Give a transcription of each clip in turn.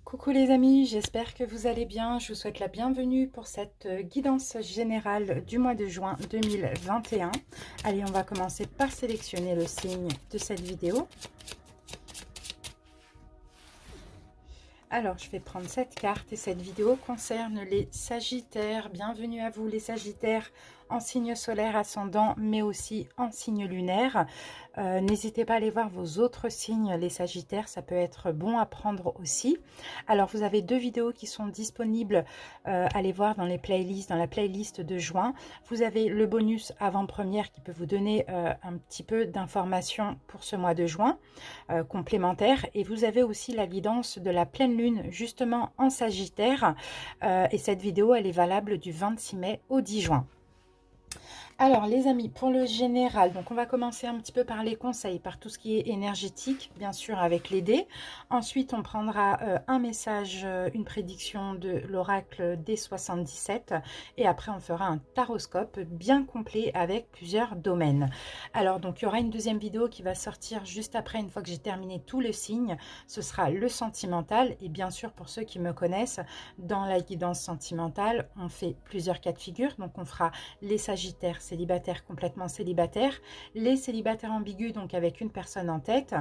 Coucou les amis, j'espère que vous allez bien. Je vous souhaite la bienvenue pour cette guidance générale du mois de juin 2021. Allez, on va commencer par sélectionner le signe de cette vidéo. Alors, je vais prendre cette carte et cette vidéo concerne les Sagittaires. Bienvenue à vous les Sagittaires en signe solaire ascendant, mais aussi en signe lunaire. N'hésitez pas à aller voir vos autres signes, les Sagittaires, ça peut être bon à prendre aussi. Alors, vous avez deux vidéos qui sont disponibles, allez voir dans les playlists, dans la playlist de juin. Vous avez le bonus avant-première qui peut vous donner un petit peu d'informations pour ce mois de juin, complémentaire. Et vous avez aussi la guidance de la pleine lune, justement en Sagittaire. Et cette vidéo, elle est valable du 26 mai au 10 juin. Alors les amis, pour le général, donc on va commencer un petit peu par les conseils, par tout ce qui est énergétique, bien sûr avec les dés. Ensuite, on prendra un message, une prédiction de l'oracle D77 et après on fera un taroscope bien complet avec plusieurs domaines. Alors donc il y aura une deuxième vidéo qui va sortir juste après, une fois que j'ai terminé tous les signes. Ce sera le sentimental et bien sûr pour ceux qui me connaissent, dans la guidance sentimentale, on fait plusieurs cas de figure. Donc on fera les Sagittaires célibataires, complètement célibataires, les célibataires ambigus, donc avec une personne en tête,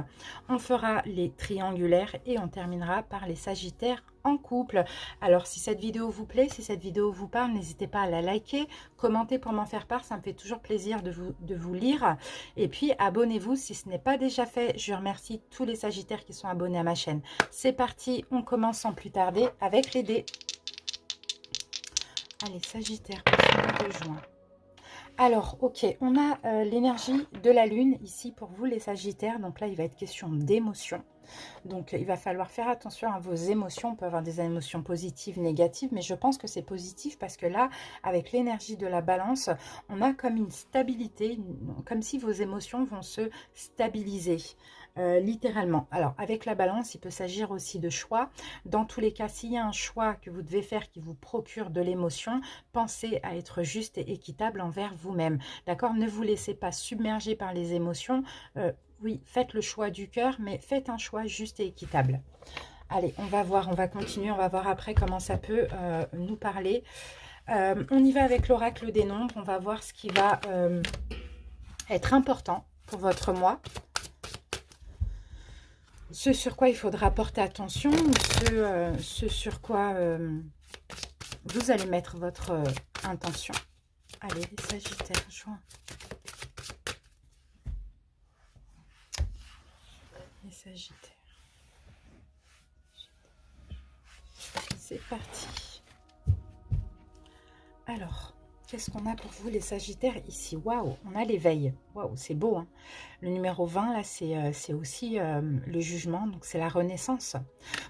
on fera les triangulaires et on terminera par les Sagittaires en couple. Alors si cette vidéo vous plaît, si cette vidéo vous parle, n'hésitez pas à la liker, commenter pour m'en faire part, ça me fait toujours plaisir de vous lire. Et puis abonnez-vous si ce n'est pas déjà fait. Je remercie tous les Sagittaires qui sont abonnés à ma chaîne. C'est parti, on commence sans plus tarder avec les dés. Allez, Sagittaire pour ce mois de juin. Alors, ok, on a l'énergie de la Lune ici pour vous les Sagittaires. Donc là, il va être question d'émotions. Donc, il va falloir faire attention à vos émotions. On peut avoir des émotions positives, négatives, mais je pense que c'est positif parce que là, avec l'énergie de la Balance, on a comme une stabilité, comme si vos émotions vont se stabiliser. Littéralement. Alors, avec la Balance, il peut s'agir aussi de choix. Dans tous les cas, s'il y a un choix que vous devez faire qui vous procure de l'émotion, pensez à être juste et équitable envers vous-même. D'accord? Ne vous laissez pas submerger par les émotions. Oui, faites le choix du cœur, mais faites un choix juste et équitable. Allez, on va voir, on va continuer, on va voir après comment ça peut nous parler. On y va avec l'oracle des nombres. On va voir ce qui va être important pour votre mois. Ce sur quoi il faudra porter attention, ou ce sur quoi vous allez mettre votre intention. Allez, les Sagittaires, juin. Les Sagittaires. C'est parti. Alors, qu'est-ce qu'on a pour vous les Sagittaires ici? Waouh, on a l'éveil. Waouh, c'est beau, hein. Le numéro 20, là, c'est aussi le jugement, donc c'est la renaissance.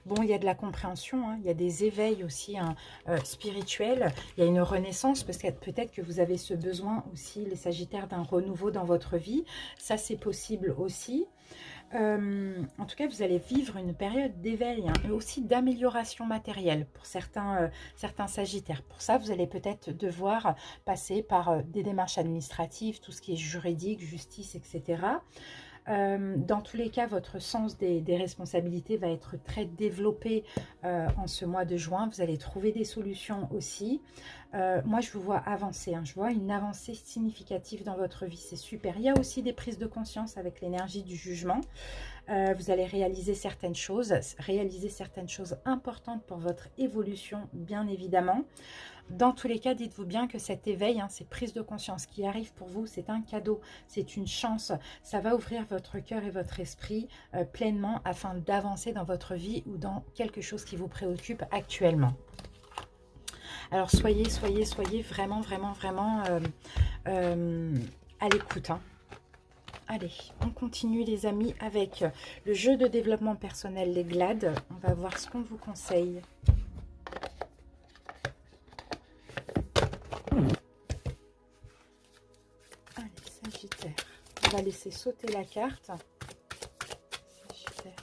Bon, il y a de la compréhension, hein, il y a des éveils aussi hein, spirituels. Il y a une renaissance, parce que peut-être que vous avez ce besoin aussi, les Sagittaires, d'un renouveau dans votre vie. Ça, c'est possible aussi. En tout cas, vous allez vivre une période d'éveil, hein, et aussi d'amélioration matérielle pour certains Sagittaires. Pour ça, vous allez peut-être devoir passer par des démarches administratives, tout ce qui est juridique, justice, etc. Dans tous les cas, votre sens des responsabilités va être très développé en ce mois de juin. Vous allez trouver des solutions aussi. Moi, je vous vois avancer. Hein. Je vois une avancée significative dans votre vie. C'est super. Il y a aussi des prises de conscience avec l'énergie du jugement. Vous allez réaliser certaines choses importantes pour votre évolution, bien évidemment. Dans tous les cas, dites-vous bien que cet éveil, hein, ces prises de conscience qui arrivent pour vous, c'est un cadeau, c'est une chance. Ça va ouvrir votre cœur et votre esprit pleinement afin d'avancer dans votre vie ou dans quelque chose qui vous préoccupe actuellement. Alors, soyez vraiment à l'écoute. Hein. Allez, on continue les amis avec le jeu de développement personnel, les GLAD. On va voir ce qu'on vous conseille. Allez, Sagittaire. On va laisser sauter la carte. Sagittaire.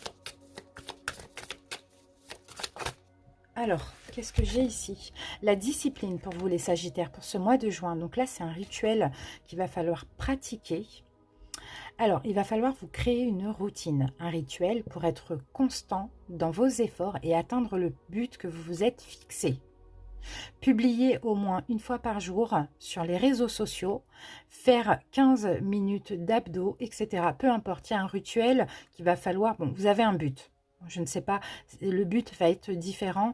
Alors, qu'est-ce que j'ai ici? La discipline pour vous les Sagittaires pour ce mois de juin. Donc là, c'est un rituel qu'il va falloir pratiquer. Alors, il va falloir vous créer une routine, un rituel pour être constant dans vos efforts et atteindre le but que vous vous êtes fixé. Publier au moins une fois par jour sur les réseaux sociaux, faire 15 minutes d'abdos, etc. Peu importe, il y a un rituel qu'il va falloir... Bon, vous avez un but. Je ne sais pas, le but va être différent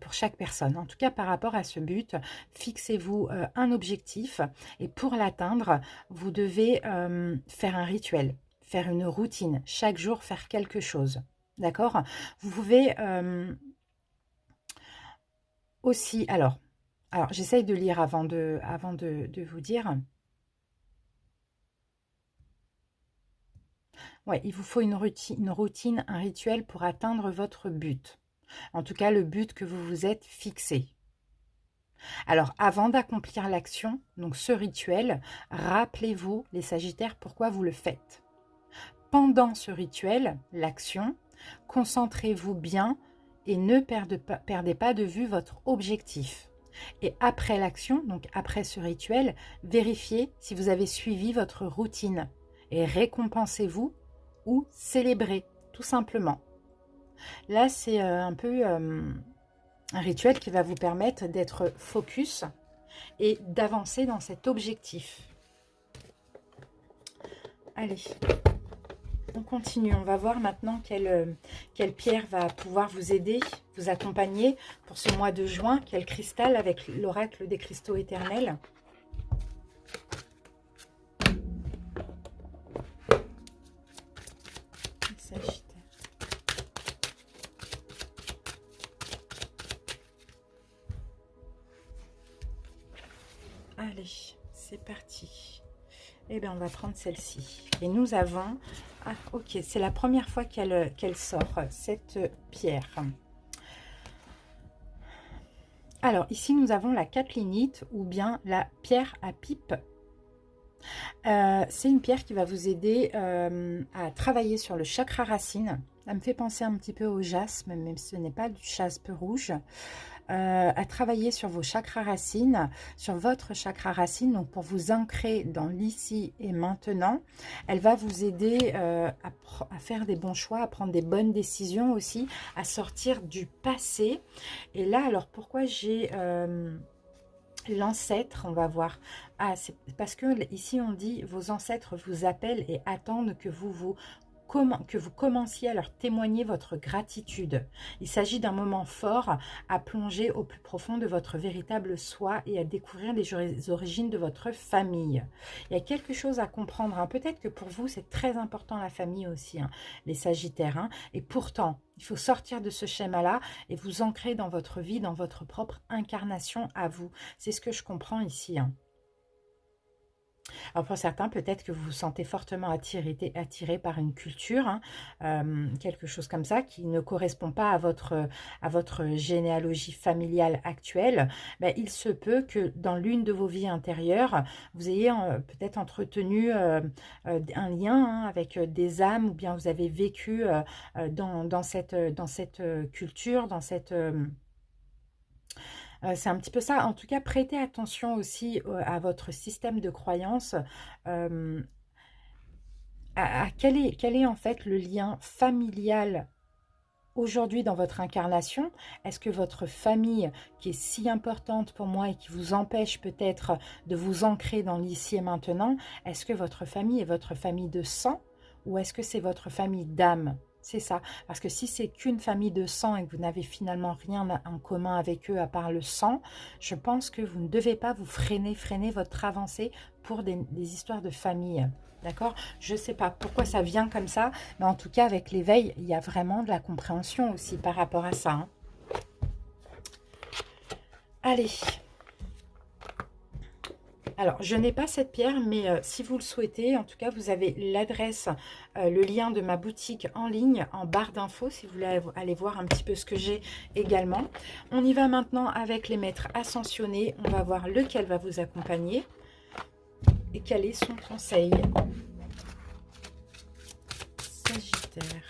pour chaque personne. En tout cas, par rapport à ce but, fixez-vous un objectif et pour l'atteindre, vous devez faire un rituel, faire une routine, chaque jour faire quelque chose. D'accord? Vous pouvez aussi, alors j'essaye de lire avant de vous dire. Ouais, il vous faut une routine, un rituel pour atteindre votre but. En tout cas, le but que vous vous êtes fixé. Alors, avant d'accomplir l'action, donc ce rituel, rappelez-vous, les Sagittaires, pourquoi vous le faites. Pendant ce rituel, l'action, concentrez-vous bien et ne perdez pas de vue votre objectif. Et après l'action, donc après ce rituel, vérifiez si vous avez suivi votre routine et récompensez-vous ou célébrez, tout simplement. Là, c'est un peu un rituel qui va vous permettre d'être focus et d'avancer dans cet objectif. Allez, on continue. On va voir maintenant quelle pierre va pouvoir vous aider, vous accompagner pour ce mois de juin. Quel cristal avec l'oracle des cristaux éternels. Sagittaire. Allez, c'est parti. Eh bien, on va prendre celle-ci. Et nous avons... Ah, ok, c'est la première fois qu'elle sort, cette pierre. Alors, ici, nous avons la caplinite ou bien la pierre à pipe. C'est une pierre qui va vous aider à travailler sur le chakra racine. Ça me fait penser un petit peu au jaspe, même si ce n'est pas du jaspe rouge. À travailler sur vos chakras racines, sur votre chakra racine, donc pour vous ancrer dans l'ici et maintenant. Elle va vous aider à faire des bons choix, à prendre des bonnes décisions aussi, à sortir du passé. Et là, alors pourquoi j'ai l'ancêtre, on va voir. Ah, c'est parce que ici on dit vos ancêtres vous appellent et attendent que vous commenciez à leur témoigner votre gratitude. Il s'agit d'un moment fort à plonger au plus profond de votre véritable soi et à découvrir les origines de votre famille. Il y a quelque chose à comprendre. Hein. Peut-être que pour vous, c'est très important la famille aussi, hein, les Sagittaires. Hein. Et pourtant, il faut sortir de ce schéma-là et vous ancrer dans votre vie, dans votre propre incarnation à vous. C'est ce que je comprends ici. Hein. Alors pour certains, peut-être que vous vous sentez fortement attiré par une culture, hein, quelque chose comme ça, qui ne correspond pas à votre généalogie familiale actuelle. Ben, il se peut que dans l'une de vos vies intérieures, vous ayez peut-être entretenu un lien hein, avec des âmes, ou bien vous avez vécu dans cette culture, dans cette... c'est un petit peu ça. En tout cas, prêtez attention aussi à votre système de croyance, à quel est en fait le lien familial aujourd'hui dans votre incarnation. Est-ce que votre famille, qui est si importante pour moi et qui vous empêche peut-être de vous ancrer dans l'ici et maintenant, est-ce que votre famille est votre famille de sang ou est-ce que c'est votre famille d'âme ? C'est ça, parce que si c'est qu'une famille de sang et que vous n'avez finalement rien en commun avec eux à part le sang, je pense que vous ne devez pas vous freiner votre avancée pour des histoires de famille. D'accord? Je ne sais pas pourquoi ça vient comme ça, mais en tout cas, avec l'éveil, il y a vraiment de la compréhension aussi par rapport à ça. Hein. Allez. Alors, je n'ai pas cette pierre, mais si vous le souhaitez, en tout cas, vous avez l'adresse, le lien de ma boutique en ligne en barre d'infos, si vous voulez aller voir un petit peu ce que j'ai également. On y va maintenant avec les maîtres ascensionnés. On va voir lequel va vous accompagner et quel est son conseil. Sagittaire.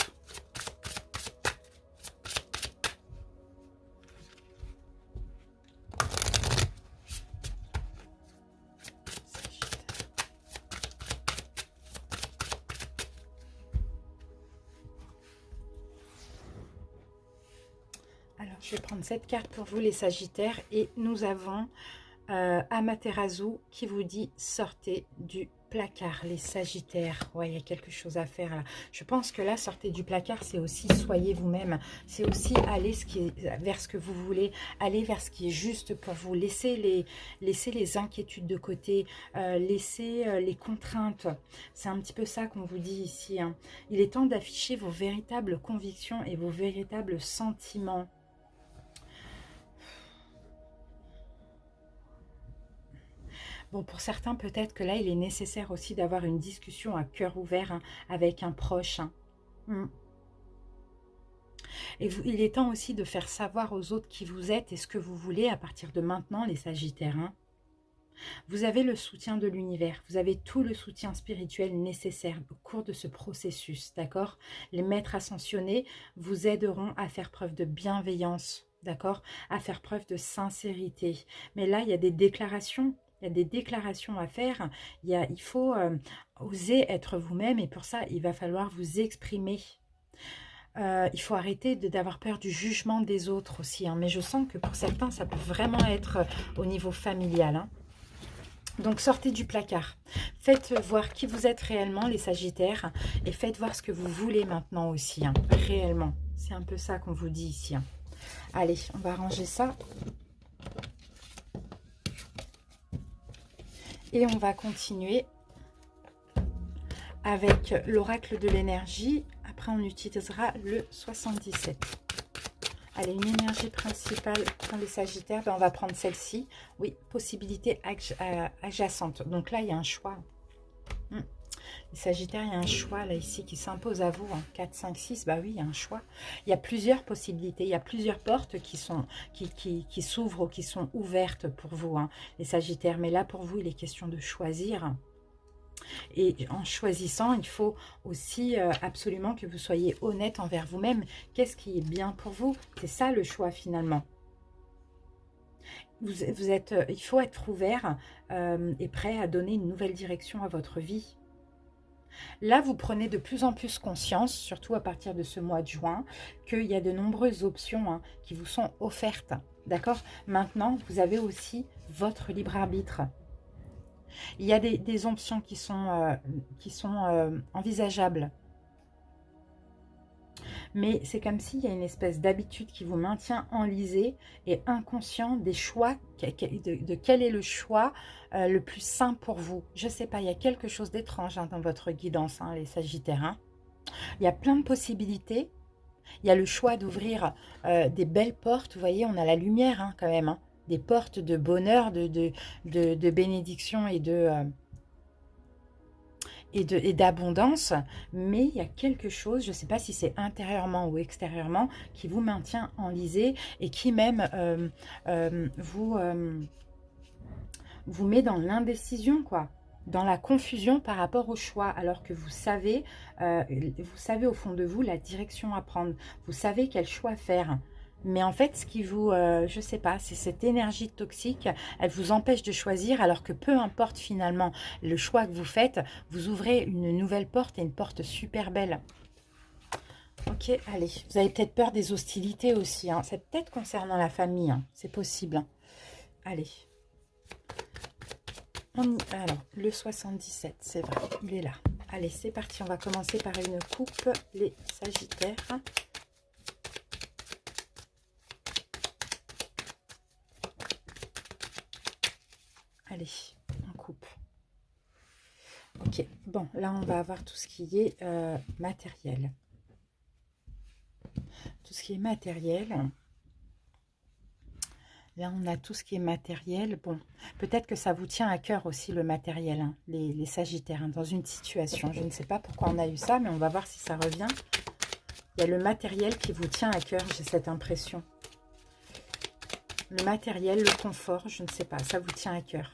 Je vais prendre cette carte pour vous, les Sagittaires. Et nous avons Amaterasu qui vous dit sortez du placard, les Sagittaires. Ouais, il y a quelque chose à faire là. Je pense que là, sortez du placard, c'est aussi soyez vous-même. C'est aussi aller vers ce que vous voulez, aller vers ce qui est juste pour vous. Laissez les inquiétudes de côté, laissez les contraintes. C'est un petit peu ça qu'on vous dit ici, hein. Il est temps d'afficher vos véritables convictions et vos véritables sentiments. Bon, pour certains, peut-être que là, il est nécessaire aussi d'avoir une discussion à cœur ouvert, hein, avec un proche, hein. Et il est temps aussi de faire savoir aux autres qui vous êtes et ce que vous voulez à partir de maintenant, les Sagittaires, hein. Vous avez le soutien de l'univers, vous avez tout le soutien spirituel nécessaire au cours de ce processus, d'accord? Les maîtres ascensionnés vous aideront à faire preuve de bienveillance, d'accord? À faire preuve de sincérité. Mais là, il y a des déclarations. Il y a des déclarations à faire. Il faut oser être vous-même et pour ça, il va falloir vous exprimer. Il faut arrêter d'avoir peur du jugement des autres aussi, hein. Mais je sens que pour certains, ça peut vraiment être au niveau familial, hein. Donc sortez du placard. Faites voir qui vous êtes réellement, les Sagittaires. Et faites voir ce que vous voulez maintenant aussi, hein, réellement. C'est un peu ça qu'on vous dit ici, hein. Allez, on va ranger ça. Et on va continuer avec l'oracle de l'énergie. Après, on utilisera le 77. Allez, une énergie principale pour les Sagittaires. Ben, on va prendre celle-ci. Oui, possibilité adjacente. Donc là, il y a un choix. Les Sagittaires, il y a un choix là ici qui s'impose à vous. 4, 5, 6, bah oui, il y a un choix. Il y a plusieurs possibilités. Il y a plusieurs portes qui s'ouvrent ou qui sont ouvertes pour vous, hein, les Sagittaires. Mais là, pour vous, il est question de choisir. Et en choisissant, il faut aussi absolument que vous soyez honnête envers vous-même. Qu'est-ce qui est bien pour vous? C'est ça le choix finalement. Il faut être ouvert et prêt à donner une nouvelle direction à votre vie. Là, vous prenez de plus en plus conscience, surtout à partir de ce mois de juin, qu'il y a de nombreuses options, hein, qui vous sont offertes. D'accord? Maintenant, vous avez aussi votre libre arbitre. Il y a des options qui sont envisageables. Mais c'est comme s'il y a une espèce d'habitude qui vous maintient enlisé et inconscient des choix, de quel est le choix le plus sain pour vous. Je ne sais pas, il y a quelque chose d'étrange, hein, dans votre guidance, hein, les Sagittaires, hein. Il y a plein de possibilités. Il y a le choix d'ouvrir des belles portes. Vous voyez, on a la lumière, hein, quand même, hein. Des portes de bonheur, de bénédiction et d'abondance, mais il y a quelque chose, je ne sais pas si c'est intérieurement ou extérieurement, qui vous maintient enlisé et qui même vous met dans l'indécision, quoi, dans la confusion par rapport au choix, alors que vous savez au fond de vous la direction à prendre, vous savez quel choix faire. Mais en fait, ce qui vous, je sais pas, c'est cette énergie toxique, elle vous empêche de choisir, alors que peu importe finalement le choix que vous faites, vous ouvrez une nouvelle porte et une porte super belle. Ok, allez, vous avez peut-être peur des hostilités aussi, hein. C'est peut-être concernant la famille, hein. C'est possible, hein. Allez. Alors, le 77, c'est vrai, il est là. Allez, c'est parti, on va commencer par une coupe, les Sagittaires. Allez, on coupe. Ok, bon, là, on va avoir tout ce qui est matériel. Tout ce qui est matériel. Là, on a tout ce qui est matériel. Bon, peut-être que ça vous tient à cœur aussi, le matériel, hein, les Sagittaires, hein, dans une situation. Je ne sais pas pourquoi on a eu ça, mais on va voir si ça revient. Il y a le matériel qui vous tient à cœur, j'ai cette impression. Le matériel, le confort, je ne sais pas, ça vous tient à cœur.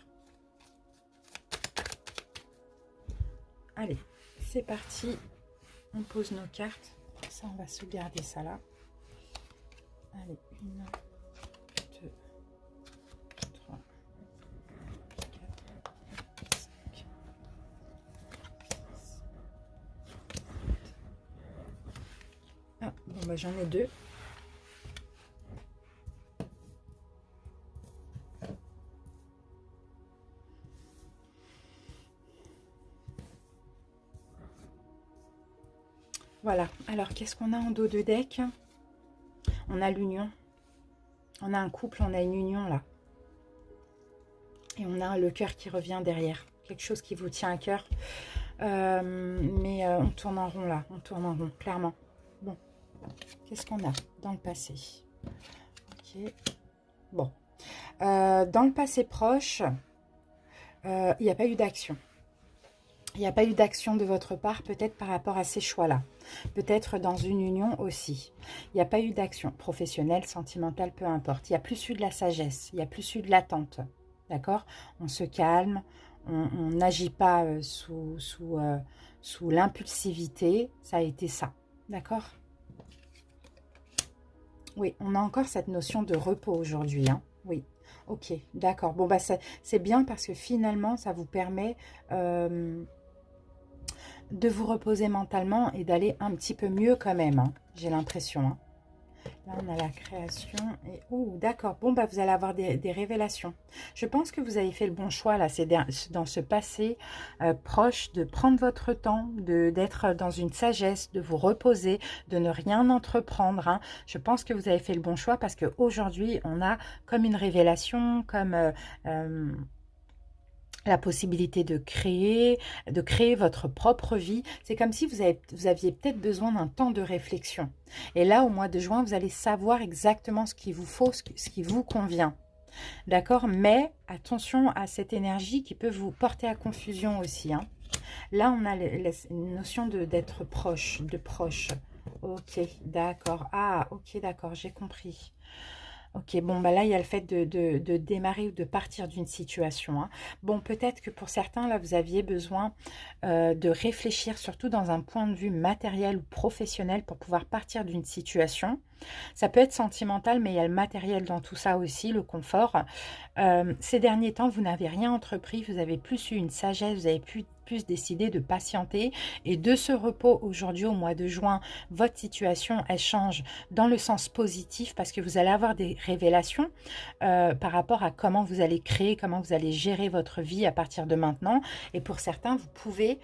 Allez, c'est parti. On pose nos cartes. Ça, on va sauvegarder ça là. Allez, 1, 2, 3, 4, 5, 6. Ah, bon, bah, j'en ai 2. Voilà. Alors, qu'est-ce qu'on a en dos de deck? On a l'union. On a un couple, on a une union là. Et on a le cœur qui revient derrière. Quelque chose qui vous tient à cœur. Mais on tourne en rond là. On tourne en rond, clairement. Bon. Qu'est-ce qu'on a dans le passé? Ok. Bon. Dans le passé proche, il n'y a pas eu d'action. Il n'y a pas eu d'action de votre part, peut-être par rapport à ces choix-là. Peut-être dans une union aussi. Il n'y a pas eu d'action professionnelle, sentimentale, peu importe. Il n'y a plus eu de la sagesse, il n'y a plus eu de l'attente. D'accord? On se calme, on n'agit pas sous l'impulsivité. Ça a été ça. D'accord? Oui, on a encore cette notion de repos aujourd'hui. Hein? Oui, ok, d'accord. Bon, bah c'est bien parce que finalement, ça vous permet de vous reposer mentalement et d'aller un petit peu mieux quand même. Hein, j'ai l'impression. Hein. Là, on a la création. Et d'accord. Bon, bah vous allez avoir des révélations. Je pense que vous avez fait le bon choix, là. C'est dans ce passé proche de prendre votre temps, d'être dans une sagesse, de vous reposer, de ne rien entreprendre. Hein. Je pense que vous avez fait le bon choix parce qu'aujourd'hui, on a comme une révélation, comme... la possibilité de créer votre propre vie. C'est comme si vous aviez peut-être besoin d'un temps de réflexion. Et là, au mois de juin, vous allez savoir exactement ce qu'il vous faut, ce qui vous convient. D'accord? Mais attention à cette énergie qui peut vous porter à confusion aussi. Hein. Là, on a une notion d'être proche, de proche. Ok, d'accord. Ah, ok, d'accord, j'ai compris. Ok, bon, bah là, il y a le fait de démarrer ou de partir d'une situation. Hein. Bon, peut-être que pour certains, là, vous aviez besoin de réfléchir, surtout dans un point de vue matériel ou professionnel, pour pouvoir partir d'une situation. Ça peut être sentimental, mais il y a le matériel dans tout ça aussi, le confort. Ces derniers temps, vous n'avez rien entrepris, vous avez plus eu une sagesse, vous avez plus décidé de patienter. Et de ce repos, aujourd'hui, au mois de juin, votre situation, elle change dans le sens positif parce que vous allez avoir des révélations par rapport à comment vous allez créer, comment vous allez gérer votre vie à partir de maintenant. Et pour certains, vous pouvez...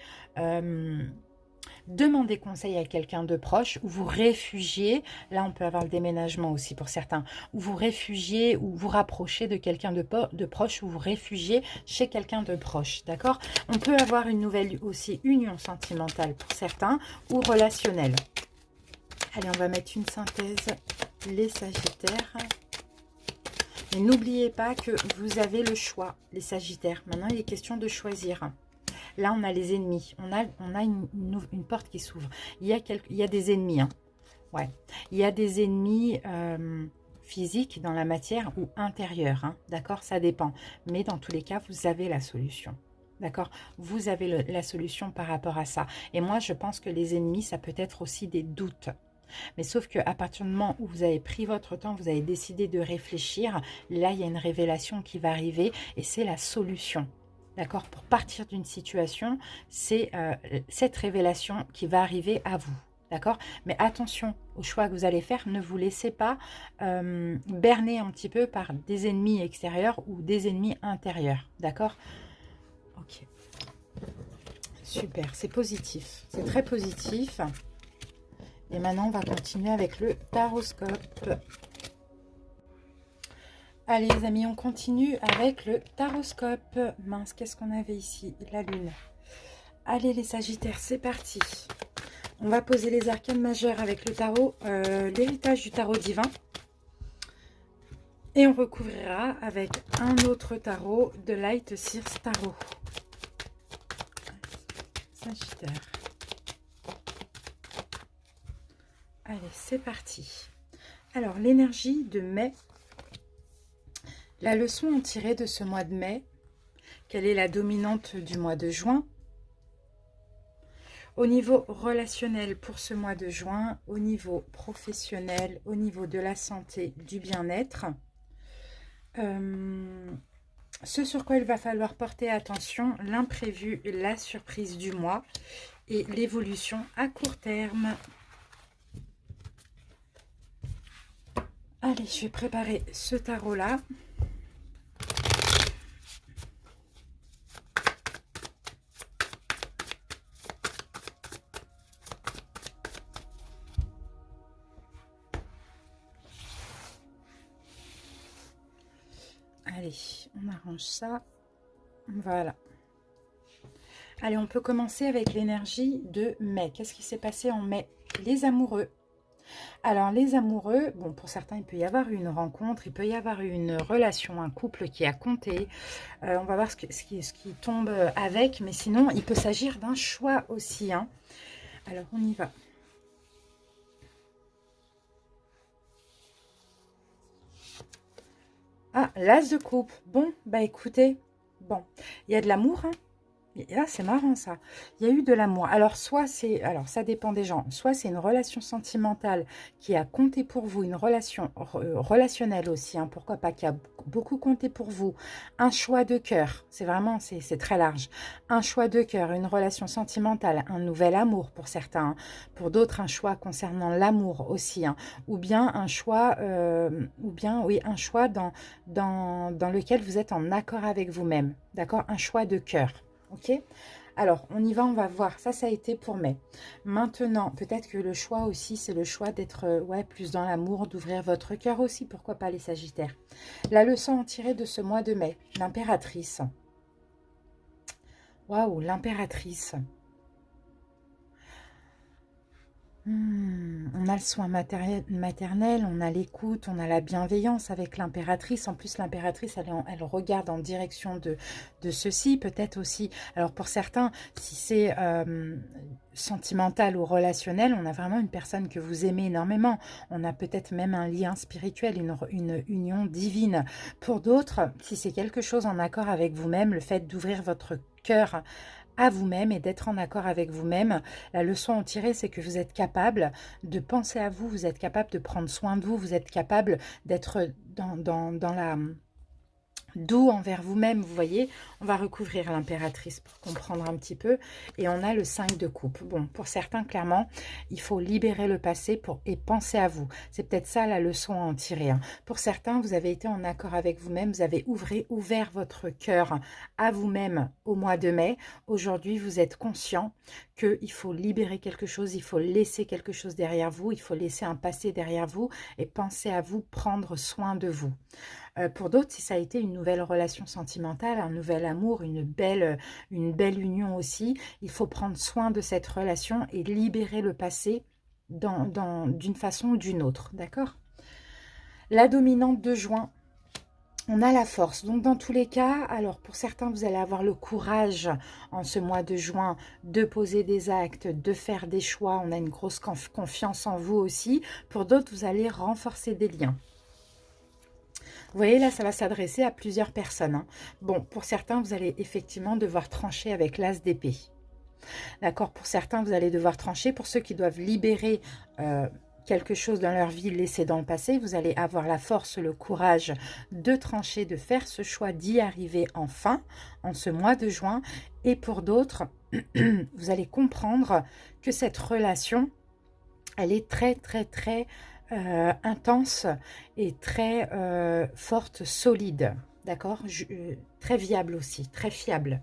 demander conseil à quelqu'un de proche ou vous réfugier, là on peut avoir le déménagement aussi pour certains, ou vous réfugier ou vous rapprocher de quelqu'un de proche ou vous réfugier chez quelqu'un de proche, d'accord? On peut avoir une nouvelle aussi union sentimentale pour certains ou relationnelle. Allez, on va mettre une synthèse, les Sagittaires. Et n'oubliez pas que vous avez le choix, les Sagittaires. Maintenant, il est question de choisir. Là, on a les ennemis. On a une porte qui s'ouvre. Il y a des ennemis. Hein. Ouais. Il y a des ennemis physiques dans la matière ou intérieurs. Hein. D'accord? Ça dépend. Mais dans tous les cas, vous avez la solution. D'accord? Vous avez la solution par rapport à ça. Et moi, je pense que les ennemis, ça peut être aussi des doutes. Mais sauf qu'à partir du moment où vous avez pris votre temps, vous avez décidé de réfléchir, là, il y a une révélation qui va arriver et c'est la solution. D'accord? Pour partir d'une situation, c'est cette révélation qui va arriver à vous. D'accord? Mais attention aux choix que vous allez faire. Ne vous laissez pas berner un petit peu par des ennemis extérieurs ou des ennemis intérieurs. D'accord? Ok. Super, c'est positif. C'est très positif. Et maintenant, on va continuer avec le taroscope. Allez les amis, on continue avec le taroscope. Mince, qu'est-ce qu'on avait ici? La lune. Allez les Sagittaires, c'est parti. On va poser les arcanes majeures avec le tarot, l'héritage du tarot divin. Et on recouvrira avec un autre tarot de Light Seers Tarot. Sagittaire. Allez, c'est parti. Alors, l'énergie de mai. La leçon à tirer de ce mois de mai, quelle est la dominante du mois de juin? Au niveau relationnel pour ce mois de juin, au niveau professionnel, au niveau de la santé, du bien-être. Ce sur quoi il va falloir porter attention, l'imprévu, la surprise du mois et l'évolution à court terme. Allez, je vais préparer ce tarot-là. Allez, on arrange ça. Voilà. Allez, on peut commencer avec l'énergie de mai. Qu'est-ce qui s'est passé en mai? Les amoureux. Alors, les amoureux, bon, pour certains, il peut y avoir une rencontre, il peut y avoir une relation, un couple qui a compté. On va voir ce qui tombe avec, mais sinon, il peut s'agir d'un choix aussi, hein. Alors, on y va. Ah, l'as de coupe. Bon, bah écoutez, bon, il y a de l'amour, hein. Et là, c'est marrant ça. Il y a eu de l'amour. Alors, soit c'est... Alors, ça dépend des gens. Soit c'est une relation sentimentale qui a compté pour vous, une relation relationnelle aussi, hein, pourquoi pas, qui a beaucoup compté pour vous. Un choix de cœur. C'est vraiment, c'est très large. Un choix de cœur, une relation sentimentale, un nouvel amour pour certains. Hein. Pour d'autres, un choix concernant l'amour aussi. Hein. Ou bien un choix, oui, un choix dans lequel vous êtes en accord avec vous-même. D'accord? Un choix de cœur. Ok, alors on y va, on va voir. Ça a été pour mai. Maintenant, peut-être que le choix aussi, c'est le choix d'être ouais, plus dans l'amour, d'ouvrir votre cœur aussi. Pourquoi pas les Sagittaires? La leçon à tirer de ce mois de mai, l'impératrice. Waouh, l'impératrice. On a le soin maternel, on a l'écoute, on a la bienveillance avec l'impératrice. En plus, l'impératrice, elle regarde en direction de ceci, peut-être aussi. Alors, pour certains, si c'est sentimental ou relationnel, on a vraiment une personne que vous aimez énormément. On a peut-être même un lien spirituel, une union divine. Pour d'autres, si c'est quelque chose en accord avec vous-même, le fait d'ouvrir votre cœur à vous-même et d'être en accord avec vous-même. La leçon à tirer, c'est que vous êtes capable de penser à vous, vous êtes capable de prendre soin de vous, vous êtes capable d'être dans la doux envers vous-même, vous voyez. On va recouvrir l'impératrice pour comprendre un petit peu. Et on a le 5 de coupe. Bon, pour certains, clairement, il faut libérer le passé et penser à vous. C'est peut-être ça la leçon à en tirer. Hein. Pour certains, vous avez été en accord avec vous-même, vous avez ouvert votre cœur à vous-même au mois de mai. Aujourd'hui, vous êtes conscient qu'il faut libérer quelque chose, il faut laisser quelque chose derrière vous, il faut laisser un passé derrière vous et penser à vous, prendre soin de vous. Pour d'autres, si ça a été une nouvelle relation sentimentale, un nouvel amour, une belle union aussi, il faut prendre soin de cette relation et libérer le passé d'une façon ou d'une autre, d'accord? La dominante de juin, on a la force. Donc, dans tous les cas, alors pour certains, vous allez avoir le courage en ce mois de juin de poser des actes, de faire des choix. On a une grosse confiance en vous aussi. Pour d'autres, vous allez renforcer des liens. Vous voyez, là, ça va s'adresser à plusieurs personnes. Hein. Bon, pour certains, vous allez effectivement devoir trancher avec l'as d'épée. D'accord? Pour certains, vous allez devoir trancher. Pour ceux qui doivent libérer quelque chose dans leur vie laissé dans le passé, vous allez avoir la force, le courage de trancher, de faire ce choix, d'y arriver enfin, en ce mois de juin. Et pour d'autres, vous allez comprendre que cette relation, elle est très, très, très intense et très forte, solide, d'accord, très viable aussi, très fiable.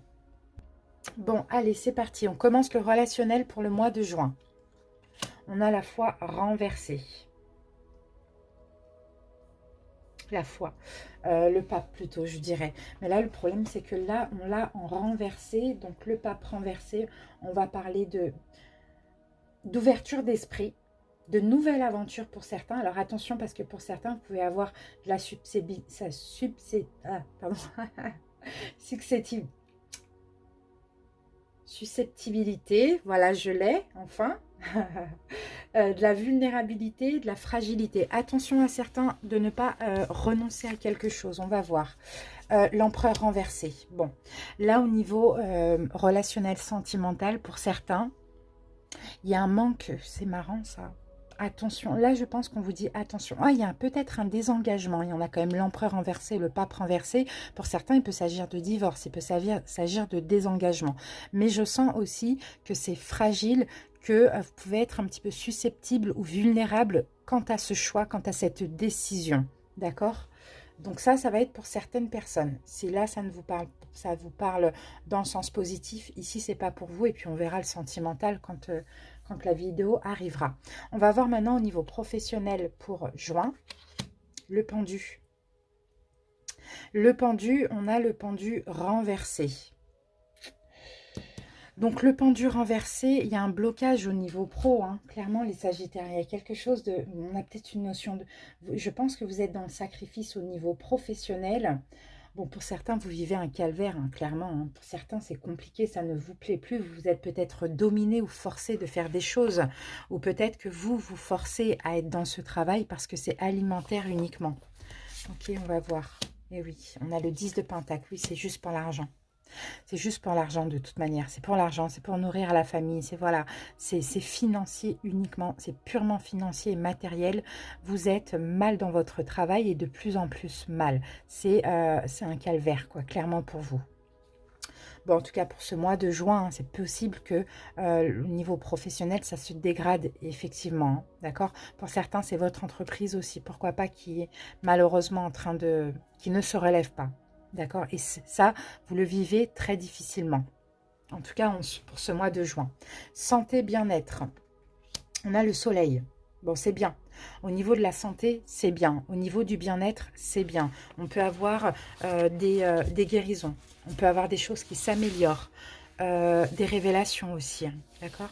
Bon, allez, c'est parti, on commence le relationnel pour le mois de juin. On a la foi renversée. La foi, le pape plutôt, je dirais. Mais là, le problème, c'est que là, on l'a en renversé, donc le pape renversé, on va parler d'ouverture d'esprit, de nouvelles aventures pour certains. Alors attention, parce que pour certains, vous pouvez avoir de la susceptibilité, voilà, je l'ai, enfin, de la vulnérabilité, de la fragilité. Attention à certains de ne pas renoncer à quelque chose, on va voir. L'empereur renversé. Bon, là au niveau relationnel, sentimental, pour certains, il y a un manque, c'est marrant ça. Attention, là je pense qu'on vous dit attention. Ah, il y a peut-être un désengagement. Il y en a quand même l'empereur renversé, le pape renversé. Pour certains, il peut s'agir de divorce, il peut s'agir de désengagement. Mais je sens aussi que c'est fragile, que vous pouvez être un petit peu susceptible ou vulnérable quant à ce choix, quant à cette décision. D'accord ? Donc ça va être pour certaines personnes. Si là, ça vous parle dans le sens positif, ici, c'est pas pour vous. Et puis, on verra le sentimental quand la vidéo arrivera. On va voir maintenant au niveau professionnel pour juin, le pendu. Le pendu, on a le pendu renversé. Donc le pendu renversé, il y a un blocage au niveau pro, hein. Clairement les Sagittaires, il y a quelque chose de... On a peut-être une notion de... Je pense que vous êtes dans le sacrifice au niveau professionnel. Bon, pour certains, vous vivez un calvaire, hein, clairement. Hein. Pour certains, c'est compliqué, ça ne vous plaît plus. Vous êtes peut-être dominé ou forcé de faire des choses. Ou peut-être que vous vous forcez à être dans ce travail parce que c'est alimentaire uniquement. Ok, on va voir. Et oui, on a le 10 de Pentacle. Oui, c'est juste pour l'argent. C'est juste pour l'argent de toute manière. C'est pour l'argent, c'est pour nourrir la famille. C'est voilà, c'est financier uniquement. C'est purement financier et matériel. Vous êtes mal dans votre travail et de plus en plus mal. C'est un calvaire, quoi, clairement pour vous. Bon, en tout cas, pour ce mois de juin, hein, c'est possible que au niveau professionnel, ça se dégrade effectivement. Hein, d'accord? Pour certains, c'est votre entreprise aussi. Pourquoi pas qui est malheureusement en train de... qui ne se relève pas. D'accord? Et ça, vous le vivez très difficilement. En tout cas, pour ce mois de juin. Santé, bien-être. On a le soleil. Bon, c'est bien. Au niveau de la santé, c'est bien. Au niveau du bien-être, c'est bien. On peut avoir des guérisons. On peut avoir des choses qui s'améliorent. Des révélations aussi. Hein, d'accord?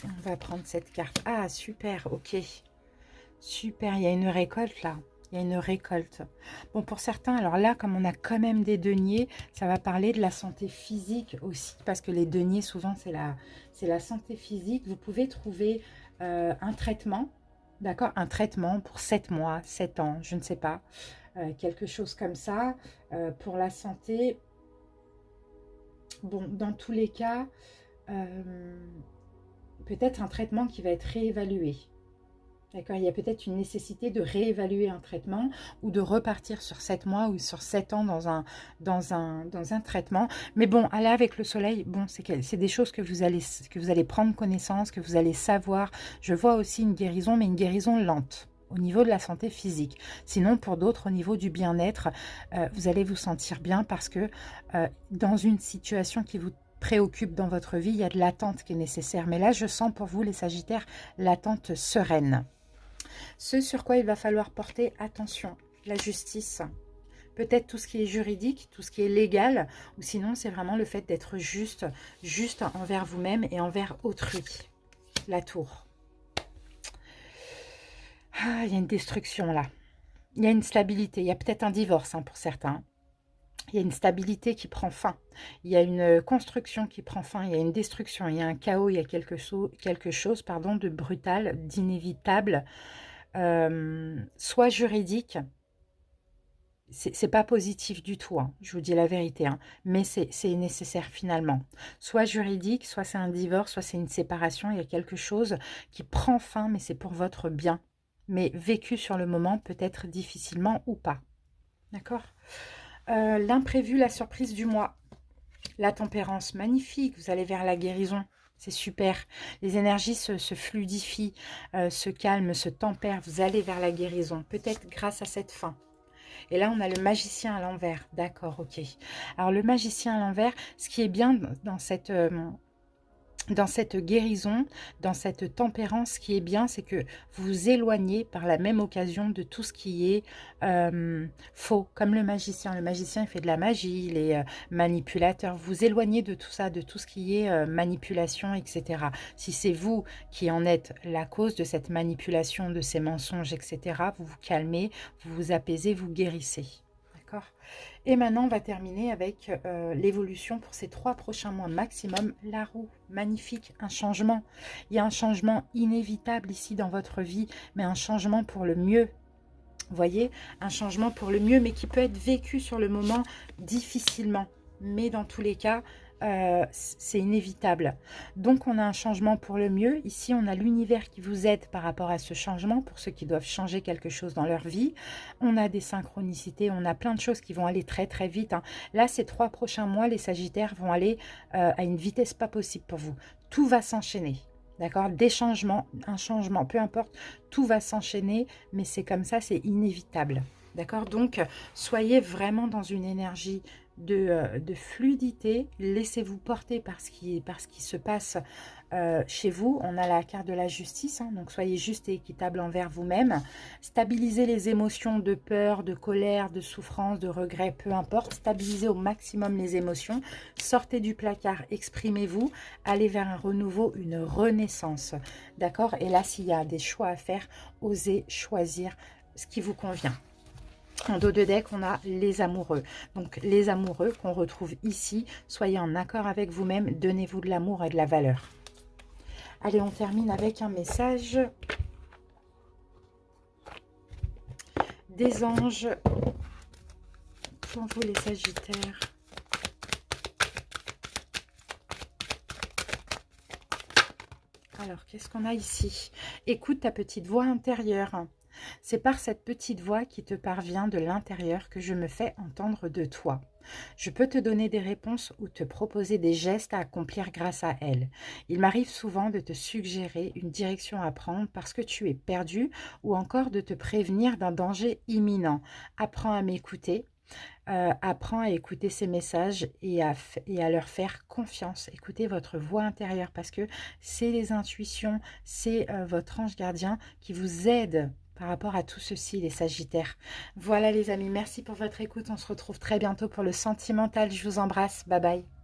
On va prendre cette carte. Ah, super, ok. Super, il y a une récolte là. Il y a une récolte. Bon, pour certains, alors là, comme on a quand même des deniers, ça va parler de la santé physique aussi, parce que les deniers, souvent, c'est la santé physique. Vous pouvez trouver un traitement, d'accord? Un traitement pour 7 mois, 7 ans, je ne sais pas. Quelque chose comme ça. Pour la santé, bon, dans tous les cas, peut-être un traitement qui va être réévalué. D'accord, il y a peut-être une nécessité de réévaluer un traitement ou de repartir sur 7 mois ou sur 7 ans dans un traitement. Mais bon, aller avec le soleil, bon, c'est des choses que vous allez prendre connaissance, que vous allez savoir. Je vois aussi une guérison, mais une guérison lente au niveau de la santé physique. Sinon, pour d'autres, au niveau du bien-être, vous allez vous sentir bien parce que dans une situation qui vous préoccupe dans votre vie, il y a de l'attente qui est nécessaire. Mais là, je sens pour vous, les Sagittaires, l'attente sereine. Ce sur quoi il va falloir porter attention, la justice. Peut-être tout ce qui est juridique, tout ce qui est légal, ou sinon c'est vraiment le fait d'être juste envers vous-même et envers autrui. La tour. Ah, il y a une destruction là. Il y a une stabilité, il y a peut-être un divorce hein, pour certains. Il y a une stabilité qui prend fin. Il y a une construction qui prend fin. Il y a une destruction. Il y a un chaos. Il y a quelque chose pardon, de brutal, d'inévitable. Soit juridique, c'est pas positif du tout, hein, je vous dis la vérité, hein, mais c'est nécessaire finalement. Soit juridique, soit c'est un divorce, soit c'est une séparation, il y a quelque chose qui prend fin, mais c'est pour votre bien. Mais vécu sur le moment, peut-être difficilement ou pas. D'accord? L'imprévu, la surprise du mois. La tempérance, magnifique, vous allez vers la guérison. C'est super. Les énergies se fluidifient, se calment, se tempèrent. Vous allez vers la guérison. Peut-être grâce à cette fin. Et là, on a le magicien à l'envers. D'accord, ok. Alors, le magicien à l'envers, ce qui est bien dans cette guérison, dans cette tempérance, ce qui est bien, c'est que vous vous éloignez par la même occasion de tout ce qui est faux, comme le magicien. Le magicien, il fait de la magie, il est manipulateur. Vous vous éloignez de tout ça, de tout ce qui est manipulation, etc. Si c'est vous qui en êtes la cause de cette manipulation, de ces mensonges, etc., vous vous calmez, vous vous apaisez, vous guérissez. D'accord ? Et maintenant, on va terminer avec l'évolution pour ces 3 prochains mois maximum. La roue, magnifique, un changement. Il y a un changement inévitable ici dans votre vie, mais un changement pour le mieux. Vous voyez, un changement pour le mieux, mais qui peut être vécu sur le moment difficilement. Mais dans tous les cas, c'est inévitable. Donc, on a un changement pour le mieux. Ici, on a l'univers qui vous aide par rapport à ce changement, pour ceux qui doivent changer quelque chose dans leur vie. On a des synchronicités, on a plein de choses qui vont aller très, très vite. Hein. Là, ces 3 prochains mois, les Sagittaires vont aller à une vitesse pas possible pour vous. Tout va s'enchaîner. D'accord? Des changements, un changement, peu importe, tout va s'enchaîner, mais c'est comme ça, c'est inévitable. D'accord? Donc, soyez vraiment dans une énergie de fluidité, laissez-vous porter par ce qui se passe Chez vous, on a la carte de la justice, hein, donc soyez juste et équitable envers vous-même. Stabilisez les émotions de peur, de colère, de souffrance, de regret, peu importe. Stabilisez au maximum les émotions. Sortez du placard, exprimez-vous. Allez vers un renouveau, une renaissance. D'accord? Et là, s'il y a des choix à faire, osez choisir ce qui vous convient. En dos de deck, on a les amoureux. Donc, les amoureux qu'on retrouve ici, soyez en accord avec vous-même, donnez-vous de l'amour et de la valeur. Allez, on termine avec un message des anges pour vous les Sagittaires. Alors, qu'est-ce qu'on a ici? Écoute ta petite voix intérieure. C'est par cette petite voix qui te parvient de l'intérieur que je me fais entendre de toi. Je peux te donner des réponses ou te proposer des gestes à accomplir grâce à elle. Il m'arrive souvent de te suggérer une direction à prendre parce que tu es perdu ou encore de te prévenir d'un danger imminent. Apprends à m'écouter. Apprends à écouter ces messages et à leur faire confiance. Écoutez votre voix intérieure parce que c'est les intuitions, c'est votre ange gardien qui vous aide par rapport à tout ceci, les Sagittaires. Voilà les amis, merci pour votre écoute. On se retrouve très bientôt pour le sentimental. Je vous embrasse. Bye bye.